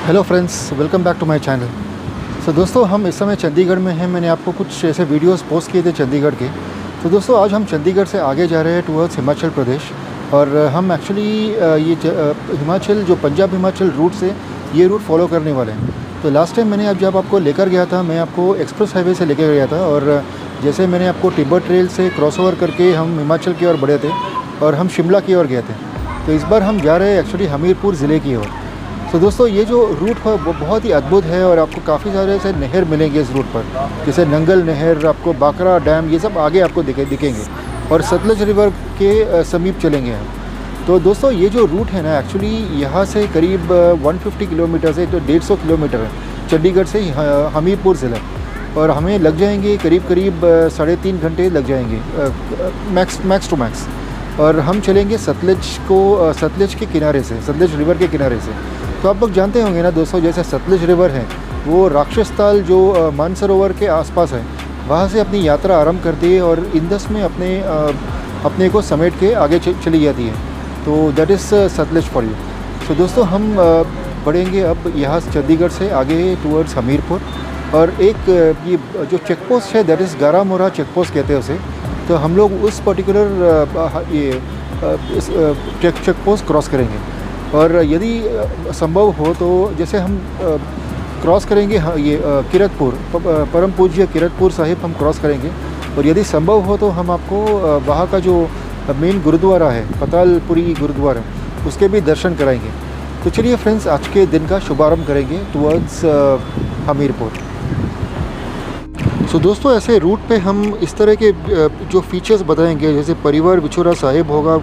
Hello friends, welcome back to my channel. So दोस्तों, हम इस समय चंडीगढ़ में हैं। मैंने आपको कुछ ऐसे वीडियोस पोस्ट किए थे चंडीगढ़ के। तो दोस्तों, आज हम चंडीगढ़ से आगे जा रहे हैं टुवर्ड्स हिमाचल प्रदेश। और हम एक्चुअली हिमाचल जो पंजाब हिमाचल रूट से ये रूट फॉलो करने वाले हैं। तो लास्ट टाइम मैंने जब आपको लेकर गया था, मैं आपको एक्सप्रेस हाईवे से लेकर गया था। और जैसे मैंने आपको टिब्बत ट्रेल से क्रॉस ओवर करके हम हिमाचल की ओर बढ़े थे और हम शिमला की ओर गए थे। तो इस बार हम जा रहे हैं एक्चुअली हमीरपुर ज़िले की ओर। तो दोस्तों, ये जो रूट है वो बहुत ही अद्भुत है और आपको काफ़ी सारे ऐसे नहर मिलेंगे इस रूट पर, जैसे नंगल नहर, आपको बाकरा डैम, ये सब आगे आपको दिखेंगे और सतलज रिवर के समीप चलेंगे हम। तो दोस्तों, ये जो रूट है ना, एक्चुअली यहाँ से करीब 150 किलोमीटर से तो 150 किलोमीटर है चंडीगढ़ से हमीरपुर ज़िला। और हमें लग जाएंगे करीब 3.5 घंटे लग जाएंगे मैक्स टू मैक्स। और हम चलेंगे सतलज के किनारे से, सतलज रिवर के किनारे से। तो आप लोग जानते होंगे ना दोस्तों, जैसे सतलज रिवर है वो राक्षस ताल जो मानसरोवर के आसपास है, वहाँ से अपनी यात्रा आरंभ करती है और इंदस में अपने को समेट के आगे चली जाती है। तो that is Sutlej for you. तो दोस्तों, हम बढ़ेंगे अब यहाँ चंडीगढ़ से आगे टूवर्ड्स हमीरपुर। और एक ये जो चेक पोस्ट है, दैट इज़ गारामोरा चेक पोस्ट कहते हैं उसे। तो हम लोग उस पर्टिकुलर चेक पोस्ट क्रॉस करेंगे। और यदि संभव हो तो जैसे हम क्रॉस करेंगे, ये किरतपुर, परम पूज्य किरतपुर साहिब हम क्रॉस करेंगे। और यदि संभव हो तो हम आपको वहाँ का जो मेन गुरुद्वारा है, पतालपुरी गुरुद्वारा, उसके भी दर्शन कराएंगे। तो चलिए फ्रेंड्स, आज के दिन का शुभारंभ करेंगे टुवर्ड्स हमीरपुर। सो दोस्तों, ऐसे रूट पे हम इस तरह के जो फीचर्स बताएंगे, जैसे परिवार विछोरा साहिब होगा,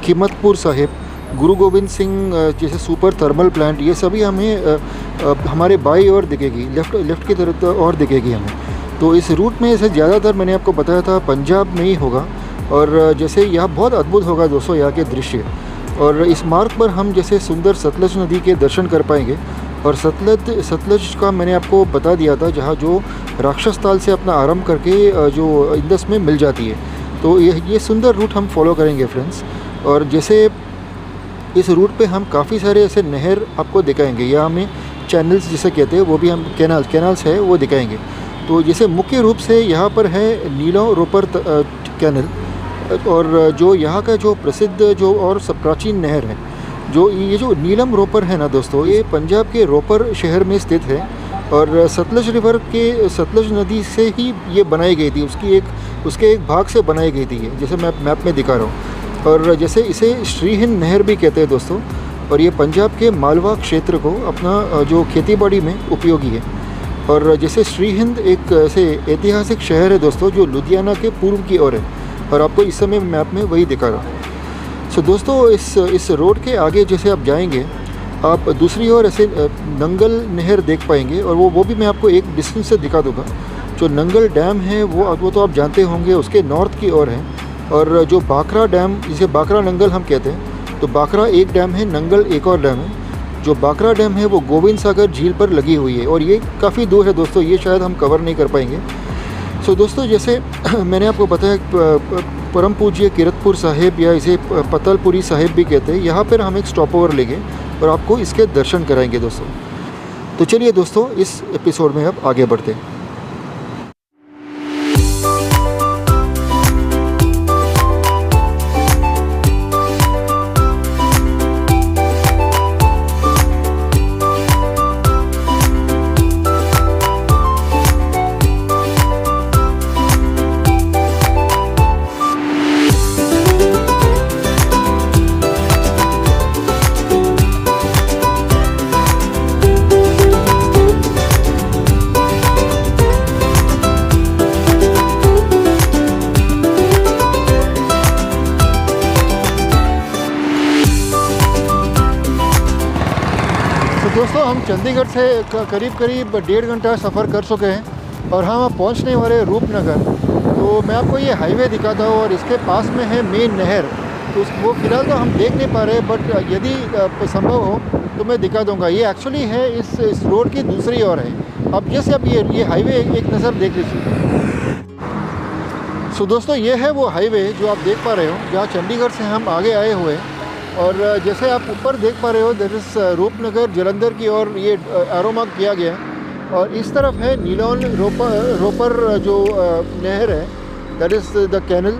कीमतपुर साहिब, गुरु गोविंद सिंह जैसे सुपर थर्मल प्लांट, ये सभी हमें हमारे बाई ओर दिखेगी, लेफ़्ट की तरफ और दिखेगी हमें। तो इस रूट में ऐसे ज़्यादातर मैंने आपको बताया था पंजाब में ही होगा। और जैसे यहाँ बहुत अद्भुत होगा दोस्तों यहाँ के दृश्य। और इस मार्ग पर हम जैसे सुंदर सतलज नदी के दर्शन कर पाएंगे। और सतलज का मैंने आपको बता दिया था, जहाँ जो राक्षस ताल से अपना आरंभ करके जो इंदस में मिल जाती है। तो ये सुंदर रूट हम फॉलो करेंगे फ्रेंड्स। और जैसे इस रूट पे हम काफ़ी सारे ऐसे नहर आपको दिखाएंगे, या हमें चैनल्स जिसे कहते हैं, वो भी हम कैनाल्स है वो दिखाएंगे। तो जैसे मुख्य रूप से यहाँ पर है नीलो रोपर कैनल। और जो यहाँ का जो प्रसिद्ध जो और सब प्राचीन नहर है, ये जो नीलम रोपर है ना दोस्तों, ये पंजाब के रोपर शहर में स्थित है। और सतलज रिवर के सतलज नदी से ही ये बनाई गई थी, उसके एक भाग से बनाई गई थी, ये जैसे मैं मैप में दिखा रहा हूँ। और जैसे इसे श्रीहिंद नहर भी कहते हैं दोस्तों। और ये पंजाब के मालवा क्षेत्र को अपना जो खेतीबाड़ी में उपयोगी है। और जैसे श्रीहिंद एक ऐसे ऐतिहासिक शहर है दोस्तों, जो लुधियाना के पूर्व की ओर है। और आपको इस समय मैप में वही दिखा रहा हूँ। सो दोस्तों, इस रोड के आगे जैसे आप जाएंगे, आप दूसरी ओर ऐसे नंगल नहर देख पाएंगे। और वो भी मैं आपको एक डिस्टेंस से दिखा दूँगा। जो नंगल डैम है वो तो आप जानते होंगे, उसके नॉर्थ की ओर है। और जो बाकरा डैम, जिसे बाकरा नंगल हम कहते हैं, तो बाकरा एक डैम है, नंगल एक और डैम है। जो बाकरा डैम है वो गोविंद सागर झील पर लगी हुई है और ये काफ़ी दूर है दोस्तों, ये शायद हम कवर नहीं कर पाएंगे। सो दोस्तों, जैसे मैंने आपको बताया, परम पूज्य किरतपुर साहिब या इसे पतालपुरी साहिब भी कहते हैं, यहाँ पर हम एक स्टॉप ओवर लेंगे और आपको इसके दर्शन कराएंगे दोस्तों। तो चलिए दोस्तों, इस एपिसोड में अब आगे बढ़ते हैं। दोस्तों, हम चंडीगढ़ से करीब 1.5 घंटा सफ़र कर चुके हैं और हम अब पहुंचने वाले रूपनगर। तो मैं आपको ये हाईवे दिखाता हूँ और इसके पास में है मेन नहर। तो वो फ़िलहाल तो हम देख नहीं पा रहे, बट यदि संभव हो तो मैं दिखा दूँगा। ये एक्चुअली है इस रोड की दूसरी ओर है। अब जैसे अब ये हाईवे एक नज़र देख लीजिए। सो दोस्तों, ये है वो हाईवे जो आप देख पा रहे हो, जहाँ चंडीगढ़ से हम आगे आए हुए हैं। और जैसे आप ऊपर देख पा रहे हो दैट इज़ रूपनगर जलंधर की ओर ये एरो मार्क किया गया है। और इस तरफ है नीलौन रोपर जो नहर है, दैट इज़ द कैनल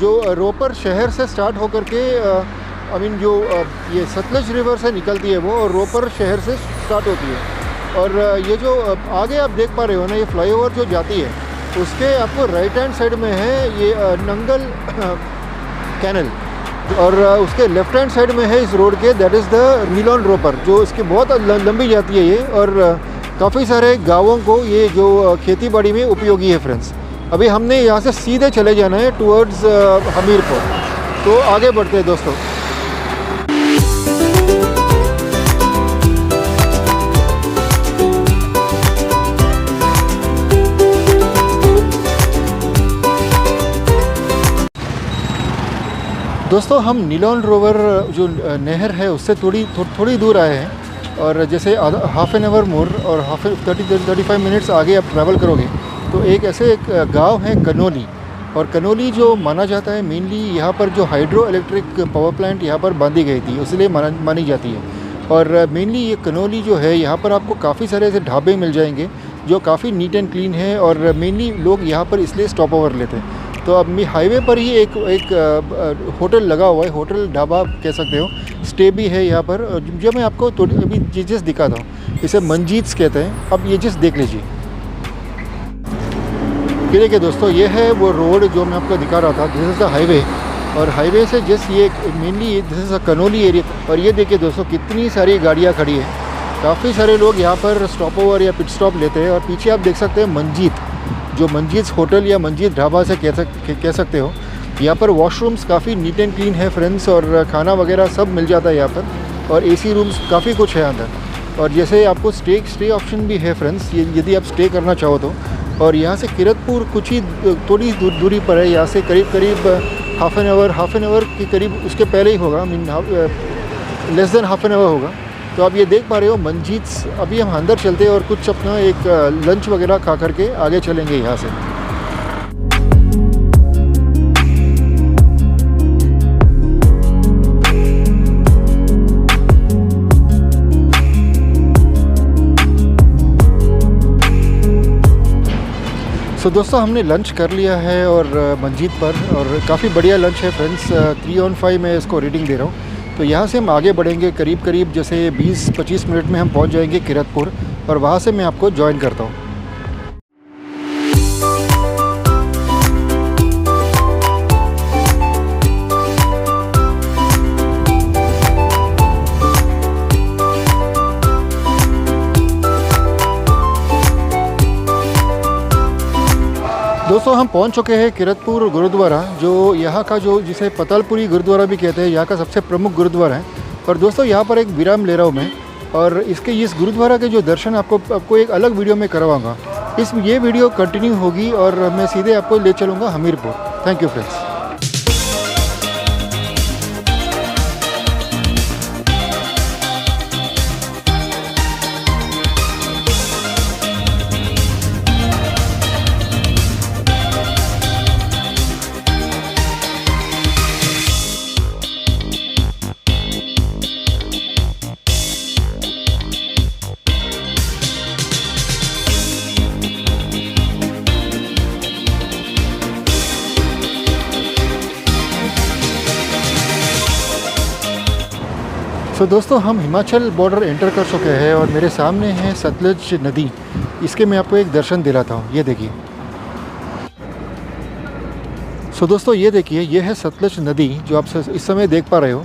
जो रोपर शहर से स्टार्ट होकर के आई मीन जो ये सतलज रिवर से निकलती है वो, और रोपर शहर से स्टार्ट होती है। और ये जो आगे आप देख पा रहे हो ना, ये फ्लाईओवर जो जाती है उसके आपको राइट हैंड साइड में है ये नंगल कैनल, और उसके लेफ्ट हैंड साइड में है इस रोड के दैट इज़ द नीलौन रोपर, जो इसकी बहुत लंबी जाती है ये, और काफ़ी सारे गांवों को ये जो खेती बाड़ी में उपयोगी है फ्रेंड्स। अभी हमने यहाँ से सीधे चले जाना है टुवर्ड्स हमीरपुर, तो आगे बढ़ते हैं दोस्तों। दोस्तों हम नीलौन रोवर जो नहर है उससे थोड़ी दूर आए हैं, और जैसे हाफ एन आवर मोर और 35 मिनट्स आगे आप ट्रैवल करोगे तो एक ऐसे गांव है कनोली, और कनोली जो माना जाता है मेनली यहाँ पर जो हाइड्रो इलेक्ट्रिक पावर प्लांट यहाँ पर बांधी गई थी इसलिए मानी जाती है। और मेनली ये कनोली जो है यहाँ पर आपको काफ़ी सारे ऐसे ढाबे मिल जाएंगे जो काफ़ी नीट एंड क्लीन है, और मेनली लोग यहाँ पर इसलिए स्टॉप ओवर लेते हैं। तो अब हाईवे पर ही एक होटल लगा हुआ है, होटल ढाबा कह सकते हो, स्टे भी है यहाँ पर, जो मैं आपको अभी चीज़ दिखाता हूँ। इसे मंजीत्स कहते हैं। अब ये चीज़ देख लीजिए। ये देखिए दोस्तों, ये है वो रोड जो मैं आपको दिखा रहा था, दिस इज़ द हाईवे, और हाईवे से जस्ट ये mainly this is a Connolly area. और ये देखिए दोस्तों कितनी सारी गाड़ियाँ खड़ी हैं, काफ़ी सारे लोग यहाँ पर स्टॉप ओवर या पिट स्टॉप लेते हैं। और पीछे आप देख सकते हैं मंजीत, जो मंजीत होटल या मंजीत ढाबा से कह सकते हो। यहाँ पर वॉशरूम्स काफ़ी नीट एंड क्लीन है फ्रेंड्स, और खाना वगैरह सब मिल जाता है यहाँ पर, और एसी रूम्स काफ़ी कुछ है अंदर। और जैसे आपको स्टे ऑप्शन भी है फ्रेंड्स, यदि आप स्टे करना चाहो तो। और यहाँ से किरतपुर कुछ ही थोड़ी दूरी पर है, यहाँ से करीब हाफ एन आवर के करीब, उसके पहले ही होगा, mean less than half an hour होगा। तो आप ये देख पा रहे हो मंजीत्स। अभी हम अंदर चलते हैं और कुछ अपना एक लंच वगैरह खा करके आगे चलेंगे यहाँ से। सो दोस्तों हमने लंच कर लिया है और मंजीत पर, और काफ़ी बढ़िया लंच है फ्रेंड्स। 3 on 5 मैं इसको रेटिंग दे रहा हूँ। तो यहाँ से हम आगे बढ़ेंगे, करीब जैसे 20-25 मिनट में हम पहुँच जाएंगे किरतपुर, और वहाँ से मैं आपको ज्वाइन करता हूँ। दोस्तों हम पहुंच चुके हैं किरतपुर गुरुद्वारा, जो यहाँ का जो जिसे पतालपुरी गुरुद्वारा भी कहते हैं, यहाँ का सबसे प्रमुख गुरुद्वारा है। और दोस्तों यहाँ पर एक विराम ले रहा हूँ मैं, और इस गुरुद्वारा के जो दर्शन आपको एक अलग वीडियो में करवाऊँगा। ये वीडियो कंटिन्यू होगी और मैं सीधे आपको ले चलूँगा हमीरपुर। Thank you friends. तो दोस्तों हम हिमाचल बॉर्डर एंटर कर चुके हैं, और मेरे सामने है सतलज नदी। इसके मैं आपको एक दर्शन दिलाता हूँ, ये देखिए। सो दोस्तों ये देखिए, ये है सतलज नदी जो आप इस समय देख पा रहे हो।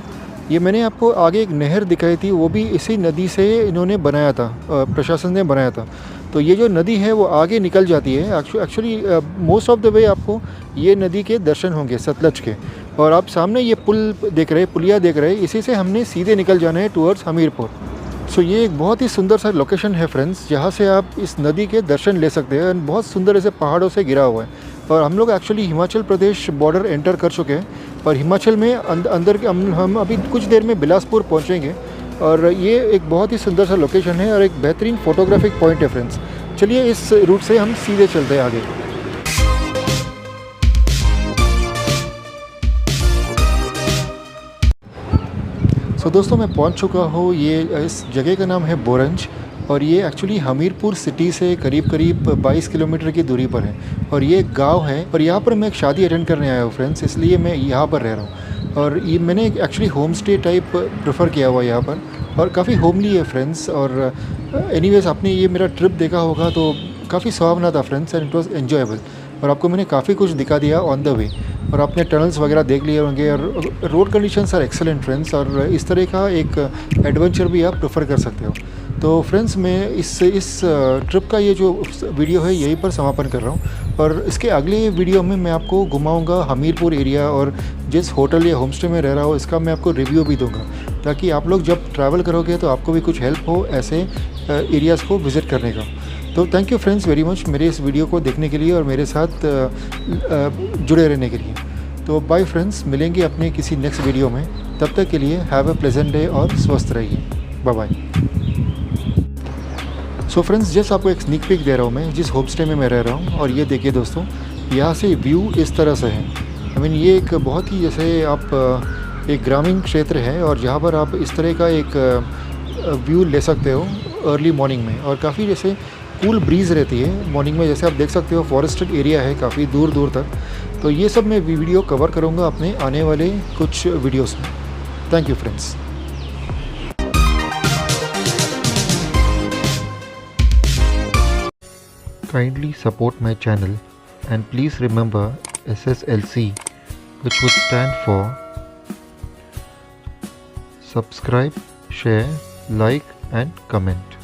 ये मैंने आपको आगे एक नहर दिखाई थी, वो भी इसी नदी से इन्होंने बनाया था, प्रशासन ने बनाया था। तो ये जो नदी है वो आगे निकल जाती है। Actually most of the way आपको ये नदी के दर्शन होंगे सतलज के। और आप सामने ये पुलिया देख रहे हैं, इसी से हमने सीधे निकल जाना है टुवर्ड्स हमीरपुर। सो ये एक बहुत ही सुंदर सा लोकेशन है फ्रेंड्स, जहाँ से आप इस नदी के दर्शन ले सकते हैं। बहुत सुंदर ऐसे पहाड़ों से घिरा हुआ है। और हम लोग actually Himachal Pradesh border enter कर चुके हैं, और हिमाचल में अंदर के हम अभी कुछ देर में बिलासपुर पहुँचेंगे। और ये एक बहुत ही सुंदर सा लोकेशन है और एक बेहतरीन फोटोग्राफिक पॉइंट है फ्रेंड्स। चलिए इस रूट से हम सीधे चलते हैं आगे। तो दोस्तों मैं पहुंच चुका हूँ, ये इस जगह का नाम है बोरंज और ये एक्चुअली हमीरपुर सिटी से करीब करीब 22 किलोमीटर की दूरी पर है और ये एक गांव है और यहाँ पर मैं एक शादी अटेंड करने आया हूँ फ्रेंड्स, इसलिए मैं यहाँ पर रह रहा हूँ। और ये मैंने actually home stay type prefer किया हुआ है यहाँ पर और काफ़ी होमली है फ्रेंड्स। और एनीवेज आपने ये मेरा ट्रिप देखा होगा तो काफ़ी सुहावना था friends and it was enjoyable और आपको मैंने काफ़ी कुछ दिखा दिया ऑन द वे और आपने टनल्स वगैरह देख लिए होंगे और road conditions are excellent friends और इस तरह का एक एडवेंचर भी आप प्रेफर कर सकते हो। तो फ्रेंड्स मैं इस ट्रिप का ये जो वीडियो है यहीं पर समापन कर रहा हूँ और इसके अगले वीडियो में मैं आपको घुमाऊँगा हमीरपुर एरिया और जिस होटल या होमस्टे में रह रहा हूँ इसका मैं आपको रिव्यू भी दूँगा ताकि आप लोग जब ट्रैवल करोगे तो आपको भी कुछ हेल्प हो ऐसे एरियाज़ को विज़िट करने का। तो thank you friends very much मेरे इस वीडियो को देखने के लिए और मेरे साथ जुड़े रहने के लिए। तो बाय फ्रेंड्स, मिलेंगे अपने किसी नेक्स्ट वीडियो में, तब तक के लिए हैव अ प्लेजेंट डे और स्वस्थ रहिए। Bye bye. So friends just आपको एक स्नीक पिक दे रहा हूँ मैं जिस होम स्टे में मैं रह रहा हूँ और ये देखिए दोस्तों, यहाँ से व्यू इस तरह से है। आई मीन ये एक बहुत ही जैसे आप एक ग्रामीण क्षेत्र है और जहाँ पर आप इस तरह का एक व्यू ले सकते हो अर्ली मॉर्निंग में और काफ़ी जैसे कूल ब्रीज़ रहती है मॉर्निंग में, जैसे आप देख सकते हो फॉरेस्टेड एरिया है काफ़ी दूर दूर तक। तो ये सब मैं वीडियो कवर करूँगा अपने आने वाले कुछ वीडियोस में। Thank you friends. Kindly support my channel and please remember SSLC, which would stand for subscribe, share, like and comment.